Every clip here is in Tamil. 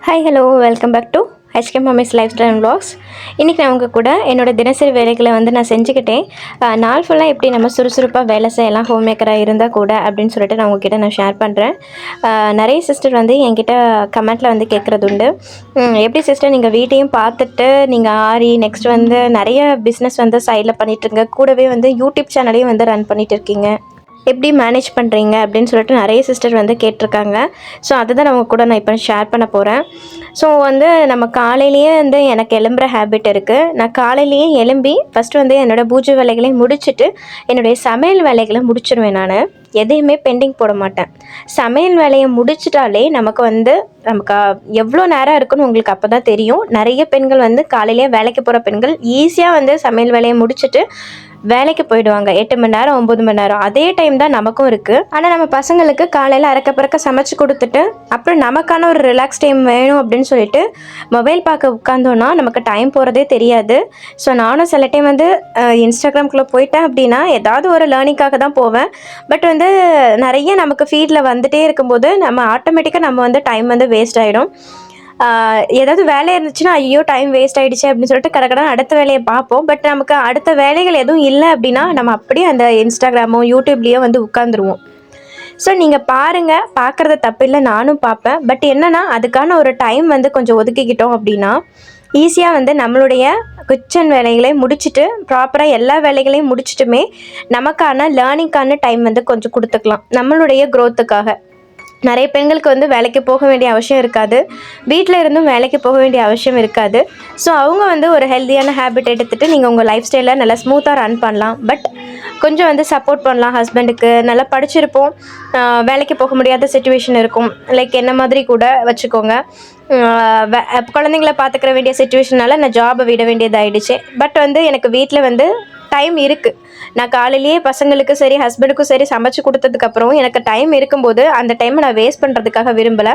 Hi hello welcome back to HK mummy's lifestyle vlogs. இன்றைக்கி நான் உங்கள் கூட என்னோடய தினசரி வேலைகளை நான் செஞ்சுக்கிட்டேன். நாள் ஃபுல்லாக எப்படி நம்ம சுறுசுறுப்பாக வேலை செய்யலாம் ஹோம் மேக்கராக இருந்தால் கூட அப்படின்னு சொல்லிட்டு நான் உங்ககிட்ட நான் ஷேர் பண்ணுறேன். நிறைய சிஸ்டர் என்கிட்ட கமெண்ட்டில் கேட்குறது உண்டு. எப்படி சிஸ்டர் நீங்கள் வீட்டையும் பார்த்துட்டு நீங்கள் ஆரி நெக்ஸ்ட் நிறைய பிஸ்னஸ் சைடில் பண்ணிகிட்ருங்க, கூடவே யூடியூப் சேனலையும் ரன் பண்ணிகிட்டு இருக்கீங்க, எப்படி மேனேஜ் பண்ணுறீங்க அப்படின்னு சொல்லிட்டு நிறைய சிஸ்டர் கேட்டிருக்காங்க. ஸோ அதுதான் நம்ம கூட நான் இப்போ ஷேர் பண்ண போகிறேன். ஸோ நம்ம காலையிலேயே எனக்கு எழும்புற ஹேபிட் இருக்குது. நான் காலையிலேயே எழும்பி ஃபஸ்ட்டு என்னோடய பூஜை வேலைகளையும் முடிச்சுட்டு என்னுடைய சமையல் வேலைகளை முடிச்சிடுவேன். நான் எதையுமே பெண்டிங் போட மாட்டேன். சமையல் வேலையை முடிச்சிட்டாலே நமக்கு நமக்கு எவ்வளோ நேரம் இருக்குன்னு உங்களுக்கு அப்போ தான் தெரியும். நிறைய பெண்கள் காலையிலேயே வேலைக்கு போகிற பெண்கள் ஈஸியாக சமையல் வேலையை முடிச்சுட்டு வேலைக்கு போயிடுவாங்க. 8 மணி நேரம் 9 மணி நேரம் அதே டைம் தான் நமக்கும் இருக்குது. ஆனால் நம்ம பசங்களுக்கு காலையில் அறக்க பறக்க சமைச்சு கொடுத்துட்டு அப்புறம் நமக்கான ஒரு ரிலாக்ஸ் டைம் வேணும் அப்படின்னு சொல்லிட்டு மொபைல் பார்க்க உட்காந்தோன்னா நமக்கு டைம் போகிறதே தெரியாது. ஸோ நானும் சில டைம் இன்ஸ்டாகிராம்குள்ளே போயிட்டேன் அப்படின்னா ஏதாவது ஒரு லேர்னிங்காக தான் போவேன். பட் நிறைய நமக்கு ஃபீல்டில் வந்துகிட்டே இருக்கும்போது நம்ம ஆட்டோமேட்டிக்காக நம்ம டைம் வேஸ்ட் ஆகிடும். ஏதாவது வேலை இருந்துச்சுன்னா ஐயோ டைம் வேஸ்ட் ஆகிடுச்சு அப்படின்னு சொல்லிட்டு கடற்கடன் அடுத்த வேலையை பார்ப்போம். பட் நமக்கு அடுத்த வேலைகள் எதுவும் இல்லை அப்படின்னா நம்ம அப்படியே அந்த இன்ஸ்டாகிராமோ யூடியூப்லேயோ உட்காந்துருவோம். ஸோ நீங்கள் பாருங்கள், பார்க்குறது தப்பில்லை, நானும் பார்ப்பேன். பட் என்னென்னா அதுக்கான ஒரு டைம் கொஞ்சம் ஒதுக்கிக்கிட்டோம் அப்படின்னா ஈஸியாக நம்மளுடைய கிச்சன் வேலைகளை முடிச்சுட்டு ப்ராப்பராக எல்லா வேலைகளையும் முடிச்சுட்டுமே நமக்கான லேர்னிங்கான டைம் கொஞ்சம் கொடுத்துக்கலாம் நம்மளுடைய க்ரோத்துக்காக. நிறைய பெண்களுக்கு வேலைக்கு போக வேண்டிய அவசியம் இருக்காது, வீட்டில் இருந்தும் வேலைக்கு போக வேண்டிய அவசியம் இருக்காது. ஸோ அவங்க ஒரு ஹெல்த்தியான ஹேபிட் எடுத்துகிட்டு நீங்கள் உங்கள் லைஃப் ஸ்டைலில் நல்லா ஸ்மூத்தாக ரன் பண்ணலாம். பட் கொஞ்சம் சப்போர்ட் பண்ணலாம். ஹஸ்பண்டுக்கு நல்லா படிச்சிருப்போம், வேலைக்கு போக முடியாத சிச்சுவேஷன் இருக்கும், லைக் என்ன மாதிரி கூட வச்சுக்கோங்க. குழந்தைங்கள பார்த்துக்கிற வேண்டிய சிச்சுவேஷனால் நான் ஜாபை விட வேண்டியதாகிடுச்சு. பட் எனக்கு வீட்டில் டைம் இருக்குது. நான் காலையிலேயே பசங்களுக்கு சரி ஹஸ்பண்டுக்கும் சரி சமைச்சு கொடுத்ததுக்கப்புறம் எனக்கு டைம் இருக்கும்போது அந்த டைமை நான் வேஸ்ட் பண்ணுறதுக்காக விரும்பலை.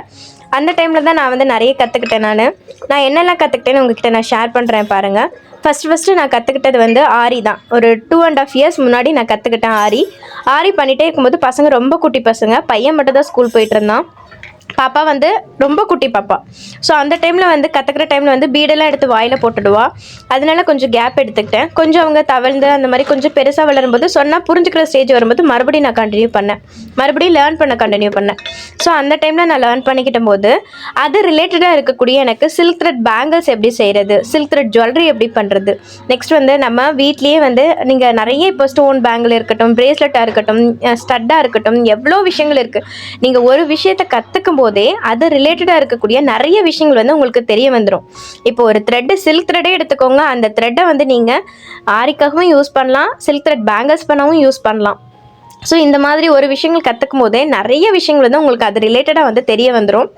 அந்த டைமில் தான் நான் நிறைய கற்றுக்கிட்டேன். நான் என்னெல்லாம் கற்றுக்கிட்டேன்னு உங்ககிட்ட நான் ஷேர் பண்ணுறேன் பாருங்கள். ஃபஸ்ட்டு நான் கற்றுக்கிட்டது ஆரி தான். ஒரு 2.5 இயர்ஸ் முன்னாடி நான் கற்றுக்கிட்டேன் ஆரி பண்ணிகிட்டே இருக்கும்போது பசங்க ரொம்ப குட்டி பசங்க, பையன் மட்டும் தான் ஸ்கூல் போயிட்டு இருந்தான், பாப்பா ரொம்ப குட்டி பாப்பா. ஸோ அந்த டைமில் கற்றுக்கிற டைமில் பீடெல்லாம் எடுத்து வாயில் போட்டுடுவா. அதனால கொஞ்சம் கேப் எடுத்துக்கிட்டேன். கொஞ்சம் அவங்க தவழ்ந்து அந்த மாதிரி கொஞ்சம் பெருசாக வளரும்போது சொன்னால் புரிஞ்சுக்கிற ஸ்டேஜ் வரும்போது மறுபடியும் நான் மறுபடியும் லேர்ன் பண்ண கண்டினியூ பண்ணேன். ஸோ அந்த டைமில் நான் லேர்ன் பண்ணிக்கிட்ட போது அது ரிலேட்டடாக இருக்கக்கூடிய எனக்கு சில்க் த்ரெட் பேங்கிள்ஸ் எப்படி செய்கிறது, சில்க் த்ரெட் ஜுவல்லரி எப்படி பண்ணுறது, நெக்ஸ்ட் நம்ம வீட்லேயே நீங்கள் நிறைய இப்போ ஸ்டோன் பேங்கிள் இருக்கட்டும், பிரேஸ்லெட்டாக இருக்கட்டும், ஸ்டட்டாக இருக்கட்டும், எவ்வளோ விஷயங்கள் இருக்குது. நீங்கள் ஒரு விஷயத்தை கற்றுக்கும் போதே அது ரிலேட்டடாக இருக்கக்கூடிய நிறைய விஷயங்கள் உங்களுக்கு தெரிய வந்துடும். இப்போ ஒரு த்ரெட்டு சில்க் த்ரெட்டே எடுத்துக்கோங்க, அந்த த்ரெட்டை நீங்கள் ஆரிக்காகவும் யூஸ் பண்ணலாம், சில்க் த்ரெட் பேங்கிள்ஸ் பண்ணவும் யூஸ் பண்ணலாம். ஸோ இந்த மாதிரி ஒரு விஷயங்கள் கற்றுக்கும் போதே நிறைய விஷயங்கள் உங்களுக்கு அது ரிலேட்டடாக தெரிய வந்துடும்.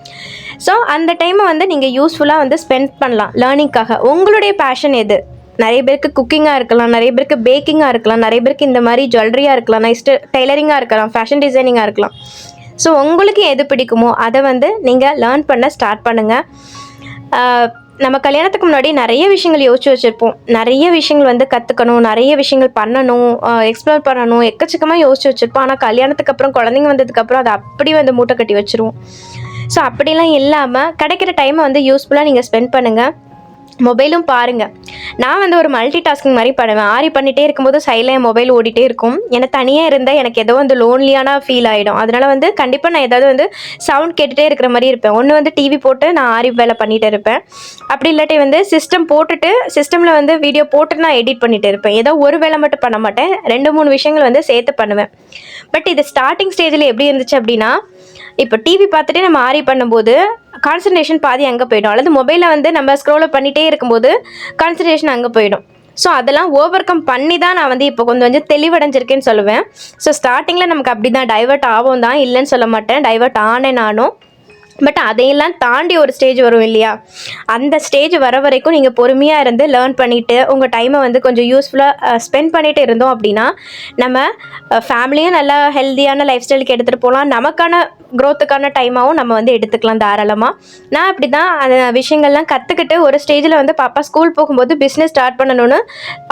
ஸோ அந்த டைமை நீங்கள் யூஸ்ஃபுல்லாக ஸ்பெண்ட் பண்ணலாம் லேர்னிங்காக. உங்களுடைய பேஷன் எது? நிறைய பேருக்கு குக்கிங்காக இருக்கலாம், நிறைய பேருக்கு பேக்கிங்காக இருக்கலாம், நிறைய பேருக்கு இந்த மாதிரி ஜுவல்லரியாக இருக்கலாம், நெக்ஸ்ட்டு டெய்லரிங்காக இருக்கலாம், ஃபேஷன் டிசைனிங்காக இருக்கலாம். ஸோ உங்களுக்கு எது பிடிக்குமோ அதை நீங்கள் லேர்ன் பண்ண ஸ்டார்ட் பண்ணுங்கள். நம்ம கல்யாணத்துக்கு முன்னாடி நிறைய விஷயங்கள் யோசிச்சு வச்சுருப்போம். நிறைய விஷயங்கள் கற்றுக்கணும், நிறைய விஷயங்கள் பண்ணணும், எக்ஸ்ப்ளோர் பண்ணணும், எக்கச்சக்கமாக யோசிச்சு வச்சுருப்போம். ஆனால் கல்யாணத்துக்கு அப்புறம் குழந்தைங்க வந்ததுக்கப்புறம் அதை அப்படி மூட்டை கட்டி வச்சுருவோம். ஸோ அப்படிலாம் இல்லாமல் கிடைக்கிற டைமை யூஸ்ஃபுல்லாக நீங்கள் ஸ்பெண்ட் பண்ணுங்கள். மொபைலும் பாருங்கள். நான் ஒரு மல்டி டாஸ்கிங் மாதிரி பண்ணுவேன். ஆரி பண்ணிகிட்டே இருக்கும்போது சைடில் என் மொபைல் ஓடிட்டே இருக்கும். எனக்கு தனியாக இருந்தால் எனக்கு ஏதோ லோன்லியான ஃபீல் ஆகிடும். அதனால் கண்டிப்பாக நான் ஏதாவது சவுண்ட் கேட்டுகிட்டே இருக்கிற மாதிரி இருப்பேன். ஒன்று டிவி போட்டு நான் ஆரி வேலை பண்ணிகிட்டு இருப்பேன். அப்படி இல்லாட்டி சிஸ்டம் போட்டுட்டு சிஸ்டமில் வீடியோ போட்டு நான் எடிட் பண்ணிகிட்டு இருப்பேன். ஏதோ ஒரு வேலை மட்டும் பண்ண மாட்டேன், 2-3 விஷயங்கள் சேர்த்து பண்ணுவேன். பட் இது ஸ்டார்டிங் ஸ்டேஜில் எப்படி இருந்துச்சு அப்படின்னா, இப்போ டிவி பார்த்துட்டே நம்ம ஆரி பண்ணும்போது கான்சன்ட்ரேஷன் பாதி அங்கே போயிடும், அல்லது மொபைலில் நம்ம ஸ்க்ரோல் பண்ணிகிட்டே இருக்கும்போது கான்சன்ட்ரேஷன் அங்கே போயிடும். ஸோ அதெல்லாம் ஓவர் கம் பண்ணி தான் நான் இப்போ கொஞ்சம் தெளிவடைஞ்சிருக்கேன்னு சொல்லுவேன். ஸோ ஸ்டார்டிங்கில் நமக்கு அப்படி தான் டைவர்ட் ஆகும் தான், இல்லைன்னு சொல்ல மாட்டேன், டைவர்ட் ஆனேன் நானும். பட் அதையெல்லாம் தாண்டி ஒரு ஸ்டேஜ் வரும் இல்லையா, அந்த ஸ்டேஜ் வர வரைக்கும் நீங்கள் பொறுமையாக இருந்து லேர்ன் பண்ணிவிட்டு உங்கள் டைமை கொஞ்சம் யூஸ்ஃபுல்லாக ஸ்பெண்ட் பண்ணிகிட்டு இருந்தோம் அப்படின்னா நம்ம ஃபேமிலியும் நல்லா ஹெல்த்தியான லைஃப் ஸ்டைலுக்கு எடுத்துகிட்டு போகலாம், நமக்கான க்ரோத்துக்கான டைமாகவும் நம்ம எடுத்துக்கலாம் தாராளமாக. நான் அப்படி தான் அந்த விஷயங்கள்லாம் கற்றுக்கிட்டு ஒரு ஸ்டேஜில் பாப்பா ஸ்கூல் போகும்போது பிஸ்னஸ் ஸ்டார்ட் பண்ணணும்னு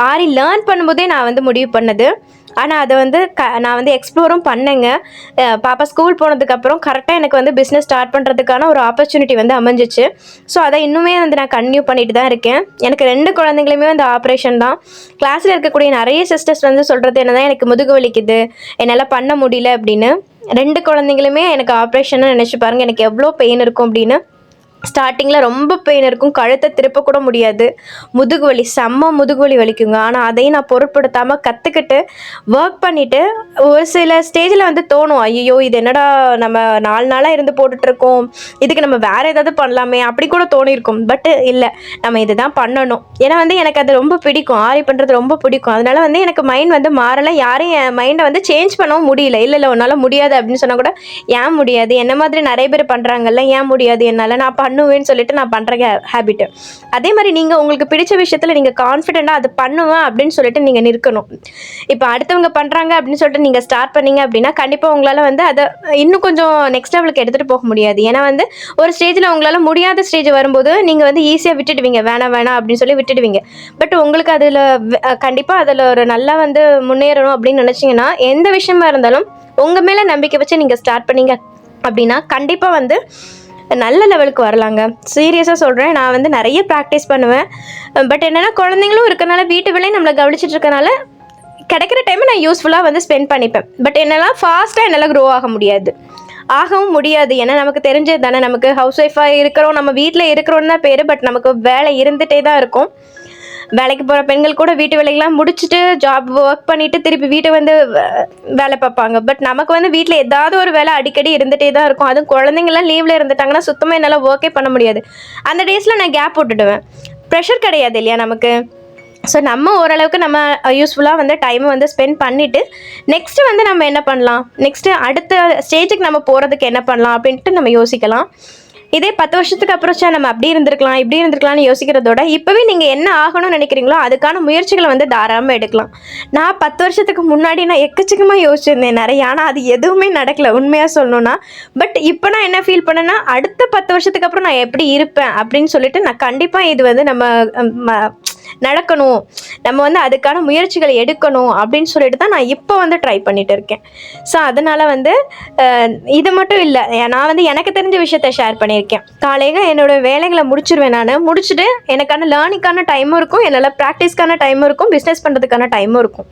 ஆரி லேர்ன் பண்ணும்போதே நான் முடிவு பண்ணது. ஆனால் அதை வந்து நான் வந்து எக்ஸ்ப்ளோரும் பண்ணேங்க. பாப்பா ஸ்கூல் போனதுக்கப்புறம் கரெக்டாக எனக்கு வந்து பிஸ்னஸ் ஸ்டார்ட் பண்ணுறதுக்கான ஒரு ஆப்பர்ச்சுனிட்டி வந்து அமைஞ்சிச்சு. ஸோ அதை இன்னுமே வந்து நான் கன்டினியூ பண்ணிட்டு தான் இருக்கேன். எனக்கு 2 குழந்தைங்களுமே வந்து ஆப்ரேஷன் தான். கிளாஸில் இருக்கக்கூடிய நிறைய சிஸ்டர்ஸ் வந்து சொல்கிறது என்னதான், எனக்கு முதுகு வலிக்குது, என்னால் பண்ண முடியல அப்படின்னு. 2 குழந்தைங்களுமே எனக்கு ஆப்ரேஷன்னு நினச்சி பாருங்கள் எனக்கு எவ்வளோ பெயின் இருக்கும் அப்படின்னு. ஸ்டார்டிங்கில் ரொம்ப பெயின் இருக்கும், கழுத்தை திருப்ப கூட முடியாது, முதுகு வலி, செம்ம முதுகு வலி வலிக்குங்க. ஆனால் அதையும் நான் பொருட்படுத்தாமல் கற்றுக்கிட்டு ஒர்க் பண்ணிவிட்டு ஒரு சில ஸ்டேஜில் வந்து தோணும், ஐயோ இது என்னடா நம்ம 4 நாளாக இருந்து போட்டுட்ருக்கோம், இதுக்கு நம்ம வேறு ஏதாவது பண்ணலாமே அப்படி கூட தோணியிருக்கும். பட்டு இல்லை, நம்ம இது தான் பண்ணணும். ஏன்னா வந்து எனக்கு அது ரொம்ப பிடிக்கும், ஆரி பண்ணுறது ரொம்ப பிடிக்கும். அதனால வந்து எனக்கு மைண்ட் வந்து மாறலை, யாரையும் என் மைண்டை வந்து சேஞ்ச் பண்ணவும் முடியல. இல்லை உன்னால் முடியாது அப்படின்னு சொன்னால் கூட, ஏன் முடியாது, என்ன மாதிரி நிறைய பேர் பண்ணுறாங்கல்ல, ஏன் முடியாது என்னால், நான் பண்ணுவேன்னு சொல்லிட்டு நான் பண்ணுற ஹேபிட்டு. அதே மாதிரி நீங்கள் உங்களுக்கு பிடிச்ச விஷயத்தில் நீங்கள் கான்ஃபிடெண்ட்டாக அது பண்ணுவேன் அப்படின்னு சொல்லிட்டு நீங்கள் நிற்கணும். இப்போ அடுத்தவங்க பண்ணுறாங்க அப்படின்னு சொல்லிட்டு நீங்கள் ஸ்டார்ட் பண்ணீங்க அப்படின்னா கண்டிப்பாக உங்களால் வந்து அதை இன்னும் கொஞ்சம் நெக்ஸ்ட் லெவலுக்கு எடுத்துகிட்டு போக முடியாது. ஏன்னா வந்து ஒரு ஸ்டேஜில் உங்களால் முடியாத ஸ்டேஜ் வரும்போது நீங்கள் வந்து ஈஸியாக விட்டுடுவீங்க, வேணாம் அப்படின்னு சொல்லி விட்டுடுவீங்க. பட் உங்களுக்கு அதில் கண்டிப்பாக அதில் ஒரு நல்லா வந்து முன்னேறணும் அப்படின்னு நினச்சிங்கன்னா எந்த விஷயமா இருந்தாலும் உங்கள் மேலே நம்பிக்கை வச்சு நீங்கள் ஸ்டார்ட் பண்ணீங்க அப்படின்னா கண்டிப்பாக வந்து நல்ல லெவலுக்கு வரலாங்க. சீரியஸாக சொல்கிறேன், நான் வந்து நிறைய ப்ராக்டிஸ் பண்ணுவேன். பட் என்னென்னா குழந்தைங்களும் இருக்கனால வீட்டு வேலையும் நம்மளை கவனிச்சிட்டு இருக்கனால கிடைக்கிற டைமை நான் யூஸ்ஃபுல்லாக வந்து ஸ்பெண்ட் பண்ணிப்பேன். பட் என்னெல்லாம் ஃபாஸ்ட்டாக என்னால் க்ரோ ஆக முடியாது, ஆகவும் முடியாது. ஏன்னா நமக்கு தெரிஞ்சது தானே, நமக்கு ஹவுஸ் ஒய்ஃபாக இருக்கிறோம், நம்ம வீட்டில் இருக்கிறோன்னு தான் பேர், பட் நமக்கு வேலை இருந்துகிட்டே தான் இருக்கும். வேலைக்கு போகிற பெண்கள் கூட வீட்டு வேலைக்கெல்லாம் முடிச்சுட்டு ஜாப் ஒர்க் பண்ணிவிட்டு திருப்பி வீட்டை வந்து வேலை பார்ப்பாங்க. பட் நமக்கு வந்து வீட்டில் ஏதாவது ஒரு வேலை அடிக்கடி இருந்துகிட்டே தான் இருக்கும். அதுவும் குழந்தைங்கள்லாம் லீவில் இருந்துட்டாங்கன்னா சுத்தமாக என்னால் ஒர்க்கே பண்ண முடியாது. அந்த டேஸில் நான் கேப் விட்டுடுவேன். ப்ரெஷர் கிடையாது இல்லையா நமக்கு. ஸோ நம்ம ஓரளவுக்கு நம்ம யூஸ்ஃபுல்லாக வந்து டைமை வந்து ஸ்பெண்ட் பண்ணிவிட்டு நெக்ஸ்ட்டு வந்து நம்ம என்ன பண்ணலாம், நெக்ஸ்ட்டு அடுத்த ஸ்டேஜுக்கு நம்ம போகிறதுக்கு என்ன பண்ணலாம் அப்படின்ட்டு நம்ம யோசிக்கலாம். இதே 10 வருஷத்துக்கு அப்புறம் நம்ம அப்படி இருந்திருக்கலாம் இப்படி இருந்திருக்கலாம்னு யோசிக்கிறதோட இப்போவே நீங்கள் என்ன ஆகணும்னு நினைக்கிறீங்களோ அதுக்கான முயற்சிகளை வந்து தாராளமாக எடுக்கலாம். நான் 10 வருஷத்துக்கு முன்னாடி நான் எக்கச்சக்கமாக யோசிச்சிருந்தேன் நிறைய, ஆனால் அது எதுவுமே நடக்கலை உண்மையாக சொல்லணும்னா. பட் இப்போ நான் என்ன ஃபீல் பண்ணேன்னா அடுத்த 10 வருஷத்துக்கு அப்புறம் நான் எப்படி இருப்பேன் அப்படின்னு சொல்லிட்டு நான் கண்டிப்பாக இது வந்து நம்ம நடக்கணும், நம்ம வந்து அதுக்கான முயற்சிகளை எடுக்கணும் அப்படின்னு சொல்லிட்டு தான் நான் இப்போ வந்து ட்ரை பண்ணிட்டு இருக்கேன். ஸோ அதனால் வந்து இது மட்டும் இல்லை, நான் வந்து எனக்கு தெரிஞ்ச விஷயத்த ஷேர் பண்ணியிருக்கேன். காலையில் என்னோடய வேலைகளை முடிச்சிருவேன், நான் முடிச்சுட்டு எனக்கான லேர்னிங்கான டைமும் இருக்கும், என்னால் ப்ராக்டிஸ்க்கான டைமும் இருக்கும், பிஸ்னஸ் பண்ணுறதுக்கான டைமும் இருக்கும்.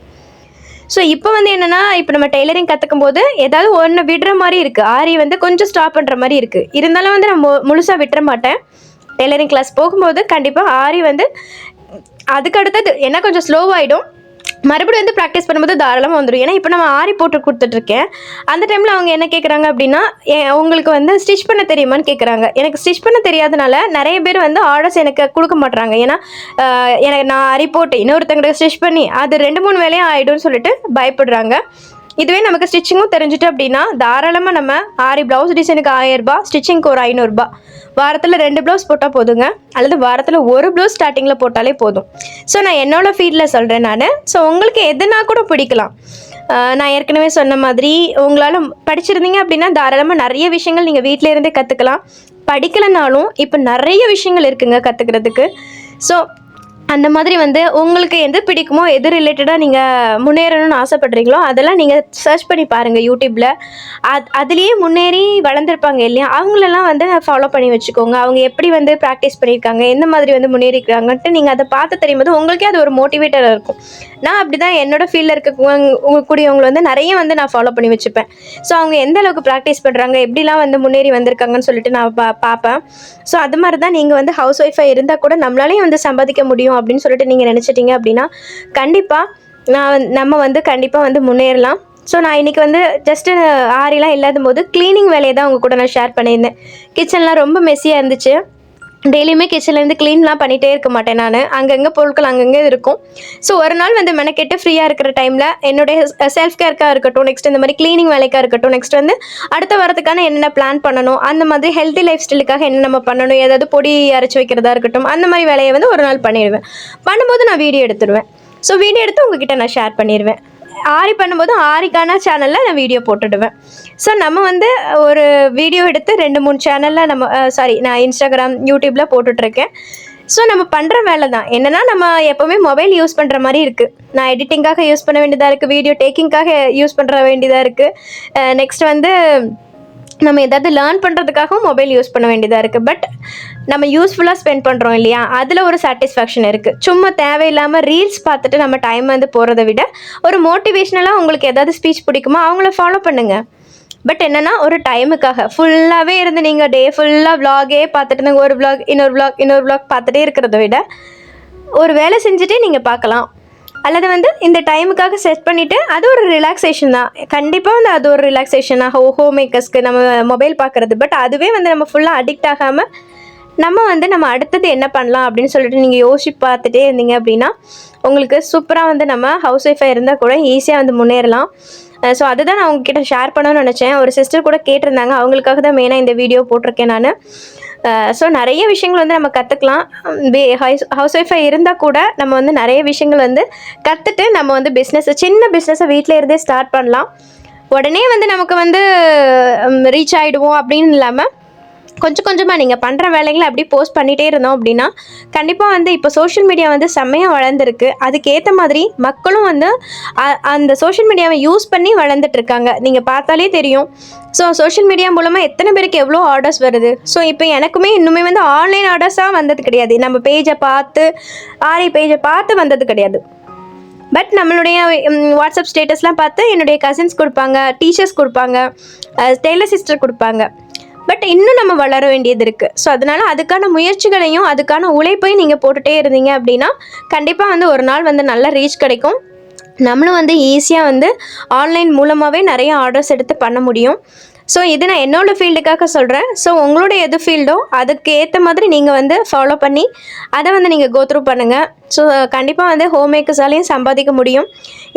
ஸோ இப்போ வந்து என்னென்னா, இப்போ நம்ம டெய்லரிங் கற்றுக்கும் போது ஏதாவது ஒன்று விடுற மாதிரி இருக்குது, ஆரி வந்து கொஞ்சம் ஸ்டாப் பண்ணுற மாதிரி இருக்குது. இருந்தாலும் வந்து நான் முழுசாக விட்டுற மாட்டேன். டெய்லரிங் கிளாஸ் போகும்போது கண்டிப்பாக ஆரி வந்து அதுக்கு அடுத்தது என்ன கொஞ்சம் ஸ்லோவாகிடும், மறுபடியும் வந்து ப்ராக்டிஸ் பண்ணும்போது தாராளமாக வந்துடும். ஏன்னா இப்போ நம்ம ஆரி போட்டு கொடுத்துட்ருக்கேன். அந்த டைமில் அவங்க என்ன கேட்குறாங்க அப்படின்னா, உங்களுக்கு வந்து ஸ்டிச் பண்ண தெரியுமான்னு கேட்குறாங்க. எனக்கு ஸ்டிச் பண்ண தெரியாதனால நிறைய பேர் வந்து ஆர்டர்ஸ் எனக்கு கொடுக்க மாட்றாங்க. ஏன்னா எனக்கு நான் ஆரி போட்டு இன்னொருத்தங்கிட்ட ஸ்டிச் பண்ணி அது 2-3 வேலையும் ஆகிடும்னு சொல்லிட்டு பயப்படுறாங்க. இதுவே நமக்கு ஸ்டிச்சிங்கும் தெரிஞ்சுட்டு அப்படின்னா தாராளமாக நம்ம ஆரி ப்ளவுஸ் டிசைனுக்கு 1000 ரூபாய், ஸ்டிச்சிங்க்கு ஒரு 500 ரூபாய், வாரத்தில் 2 ப்ளவுஸ் போட்டால் போதுங்க, அல்லது வாரத்தில் 1 ப்ளவுஸ் ஸ்டார்டிங்கில் போட்டாலே போதும். ஸோ நான் என்னோடய ஃபீல்டில் சொல்கிறேன் நான். ஸோ உங்களுக்கு எதுனா கூட பிடிக்கலாம். நான் ஏற்கனவே சொன்ன மாதிரி உங்களால் படிச்சிருந்தீங்க அப்படின்னா தாராளமாக நிறைய விஷயங்கள் நீங்கள் வீட்டில் இருந்தே கற்றுக்கலாம். படிக்கலைனாலும் இப்போ நிறைய விஷயங்கள் இருக்குங்க கற்றுக்கிறதுக்கு. ஸோ அந்த மாதிரி வந்து உங்களுக்கு எது பிடிக்குமோ, எது ரிலேட்டடாக நீங்கள் முன்னேறணும்னு ஆசைப்படுறீங்களோ அதெல்லாம் நீங்கள் சர்ச் பண்ணி பாருங்கள் யூடியூப்பில். அதுலேயே முன்னேறி வளர்ந்துருப்பாங்க இல்லையா, அவங்களெல்லாம் வந்து ஃபாலோ பண்ணி வச்சுக்கோங்க. அவங்க எப்படி வந்து ப்ராக்டிஸ் பண்ணியிருக்காங்க, எந்த மாதிரி வந்து முன்னேறிக்கிறாங்கன்ட்டு நீங்கள் அதை பார்த்து தெரியும்போது உங்களுக்கே அது ஒரு மோட்டிவேட்டராக இருக்கும். நான் அப்படி தான் என்னோடய ஃபீல்டில் இருக்கக்கூடியவங்களை வந்து நிறைய வந்து நான் ஃபாலோ பண்ணி வச்சுப்பேன். ஸோ அவங்க எந்த அளவுக்கு ப்ராக்டிஸ் பண்ணுறாங்க, எப்படிலாம் வந்து முன்னேறி வந்திருக்காங்கன்னு சொல்லிட்டு நான் பார்ப்பேன். ஸோ அது மாதிரி தான் நீங்கள் வந்து ஹவுஸ் ஒய்ஃபாக இருந்தால் கூட நம்மளாலையும் வந்து சம்பாதிக்க முடியும் அப்படின்னு சொல்லிட்டு நீங்கள் நினச்சிட்டிங்க அப்படின்னா கண்டிப்பாக நம்ம வந்து கண்டிப்பாக வந்து முன்னேறலாம். ஸோ நான் இன்றைக்கி வந்து ஜஸ்ட்டு ஆரிலாம் இல்லாத போது க்ளீனிங் வேலையை தான் உங்கள் கூட நான் ஷேர் பண்ணியிருந்தேன். கிச்சன்லாம் ரொம்ப மெஸ்ஸியாக இருந்துச்சு. டெய்லியுமே கிச்சன்லேருந்து க்ளீன்லாம் பண்ணிகிட்டே இருக்க மாட்டேன் நான், அங்கங்கே பொருட்கள் அங்கங்கே இருக்கும். ஸோ ஒரு நாள் வந்து மெனக்கெட்டு ஃப்ரீயாக இருக்கிற டைமில் என்னுடைய செல்ஃப் கேருக்காக இருக்கட்டும், நெக்ஸ்ட் இந்த மாதிரி க்ளீனிங் வேலைக்காக இருக்கட்டும், நெக்ஸ்ட் வந்து அடுத்த வாரத்துக்கான என்னென்ன பிளான் பண்ணணும், அந்த மாதிரி ஹெல்த்தி லைஃப் ஸ்டைலுக்காக என்ன நம்ம பண்ணணும், ஏதாவது பொடி அரைச்சி வைக்கிறதா இருக்கட்டும், அந்த மாதிரி வேலையை வந்து ஒரு நாள் பண்ணிடுவேன். பண்ணும்போது நான் வீடியோ எடுத்துடுவேன். ஸோ வீடியோ எடுத்து உங்ககிட்ட நான் ஷேர் பண்ணிடுவேன். ஆரி பண்ணும்போது ஆரிக்கான சேனலில் நான் வீடியோ போட்டுடுவேன். ஸோ நம்ம வந்து ஒரு வீடியோ எடுத்து 2-3 சேனலில் நான் இன்ஸ்டாகிராம், யூடியூப்பில் போட்டுட்ருக்கேன். ஸோ நம்ம பண்ணுற வேலை தான் என்னென்னா, நம்ம எப்போவுமே மொபைல் யூஸ் பண்ணுற மாதிரி இருக்குது. நான் எடிட்டிங்காக யூஸ் பண்ண வேண்டியதாக இருக்குது, வீடியோ டேக்கிங்காக யூஸ் பண்ணுற வேண்டியதாக இருக்குது, நெக்ஸ்ட் வந்து நம்ம ஏதாவது லேர்ன் பண்ணுறதுக்காகவும் மொபைல் யூஸ் பண்ண வேண்டியதாக இருக்குது. பட் நம்ம யூஸ்ஃபுல்லாக ஸ்பெண்ட் பண்ணுறோம் இல்லையா, அதில் ஒரு சாட்டிஸ்ஃபேக்ஷன் இருக்குது. சும்மா தேவையில்லாமல் ரீல்ஸ் பார்த்துட்டு நம்ம டைம் வந்து போகிறத விட ஒரு மோட்டிவேஷ்னலாக உங்களுக்கு ஏதாவது ஸ்பீச் பிடிக்குமோ அவங்கள ஃபாலோ பண்ணுங்கள். பட் என்னென்னா, ஒரு டைமுக்காக ஃபுல்லாகவே இருந்து நீங்கள் டே ஃபுல்லாக விலாகே பார்த்துட்டு ஒரு விலாக் இன்னொரு விலாக் பார்த்துட்டே இருக்கிறத விட ஒரு வேலை செஞ்சுட்டே நீங்கள் பார்க்கலாம். அல்லது வந்து இந்த டைமுக்காக செட் பண்ணிவிட்டு அது ஒரு ரிலாக்ஸேஷன் தான். கண்டிப்பாக வந்து அது ஒரு ரிலாக்ஸேஷன் தான் ஹோம் மேக்கர்ஸ்க்கு நம்ம மொபைல் பார்க்குறது. பட் அதுவே வந்து நம்ம ஃபுல்லாக அடிக்ட் ஆகாமல் நம்ம அடுத்தது என்ன பண்ணலாம் அப்படின்னு சொல்லிட்டு நீங்கள் யோசிச்சு பார்த்துட்டே இருந்தீங்க அப்படின்னா உங்களுக்கு சூப்பராக வந்து நம்ம ஹவுஸ் ஒய்ஃபாக இருந்தால் கூட ஈஸியாக வந்து முன்னேறலாம். ஸோ அதுதான் நான் உங்ககிட்ட ஷேர் பண்ணணும்னு நினச்சேன். ஒரு சிஸ்டர் கூட கேட்டிருந்தாங்க, அவங்களுக்காக தான் மெயினாக இந்த வீடியோ போட்டிருக்கேன் நான். ஸோ நிறைய விஷயங்கள் வந்து நம்ம கற்றுக்கலாம். ஹவுஸ் ஒய்ஃபாக இருந்தால் கூட நம்ம வந்து நிறைய விஷயங்கள் வந்து கற்றுட்டு நம்ம வந்து சின்ன பிஸ்னஸை வீட்டில் இருந்தே ஸ்டார்ட் பண்ணலாம். உடனே வந்து நமக்கு வந்து ரீச் ஆகிடுவோம் அப்படின்னு இல்லாமல் கொஞ்சம் கொஞ்சமாக நீங்கள் பண்ணுற வேலைகளை அப்படி போஸ்ட் பண்ணிகிட்டே இருந்தோம் அப்படின்னா கண்டிப்பாக வந்து இப்போ சோஷியல் மீடியா வந்து செம்மையாக வளர்ந்துருக்கு. அதுக்கேற்ற மாதிரி மக்களும் வந்து அந்த சோஷியல் மீடியாவை யூஸ் பண்ணி வளர்ந்துட்டுருக்காங்க. நீங்கள் பார்த்தாலே தெரியும். ஸோ சோஷியல் மீடியா மூலமாக எத்தனை பேருக்கு எவ்வளோ ஆர்டர்ஸ் வருது. ஸோ இப்போ எனக்குமே இன்னுமே வந்து ஆன்லைன் ஆர்டர்ஸாக வந்தது கிடையாது. நம்ம பேஜை பார்த்து பேஜை பார்த்து வந்தது கிடையாது. பட் நம்மளுடைய வாட்ஸ்அப் ஸ்டேட்டஸ்லாம் பார்த்து என்னுடைய கசின்ஸ் கொடுப்பாங்க, டீச்சர்ஸ் கொடுப்பாங்க, டெய்லர் சிஸ்டர் கொடுப்பாங்க. பட் இன்னும் நம்ம வளர வேண்டியது இருக்குது. ஸோ அதனால் அதுக்கான முயற்சிகளையும் அதுக்கான உழைப்பையும் நீங்கள் போட்டுகிட்டே இருந்தீங்க அப்படின்னா கண்டிப்பாக வந்து ஒரு நாள் வந்து நல்ல ரீச் கிடைக்கும். நம்மளும் வந்து ஈஸியாக வந்து ஆன்லைன் மூலமாகவே நிறைய ஆர்டர்ஸ் எடுத்து பண்ண முடியும். ஸோ இது நான் என்னோடய ஃபீல்டுக்காக சொல்கிறேன். ஸோ உங்களோட எது ஃபீல்டோ அதுக்கு ஏற்ற மாதிரி நீங்கள் வந்து ஃபாலோ பண்ணி அதை வந்து நீங்கள் கோத்ரூ பண்ணுங்கள். ஸோ கண்டிப்பாக வந்து ஹோம் மேக்கர்ஸாலையும் சம்பாதிக்க முடியும்.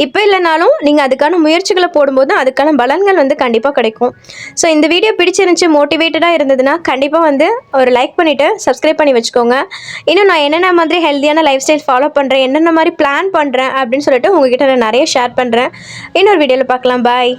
இப்போ இல்லைனாலும் நீங்கள் அதுக்கான முயற்சிகளை போடும்போது அதுக்கான பலன்கள் வந்து கண்டிப்பாக கிடைக்கும். ஸோ இந்த வீடியோ பிடிச்சிருந்துச்சி, மோட்டிவேட்டடாக இருந்ததுன்னா கண்டிப்பாக வந்து ஒரு லைக் பண்ணிவிட்டு சப்ஸ்கிரைப் பண்ணி வச்சுக்கோங்க. இன்னும் நான் என்னென்ன மாதிரி ஹெல்த்தியான லைஃப் ஸ்டைல் ஃபாலோ பண்ணுறேன், என்னென்ன மாதிரி பிளான் பண்ணுறேன் அப்படின்னு சொல்லிட்டு உங்ககிட்ட நான் நிறைய ஷேர் பண்ணுறேன். இன்னொரு வீடியோவில் பார்க்கலாம். பாய்.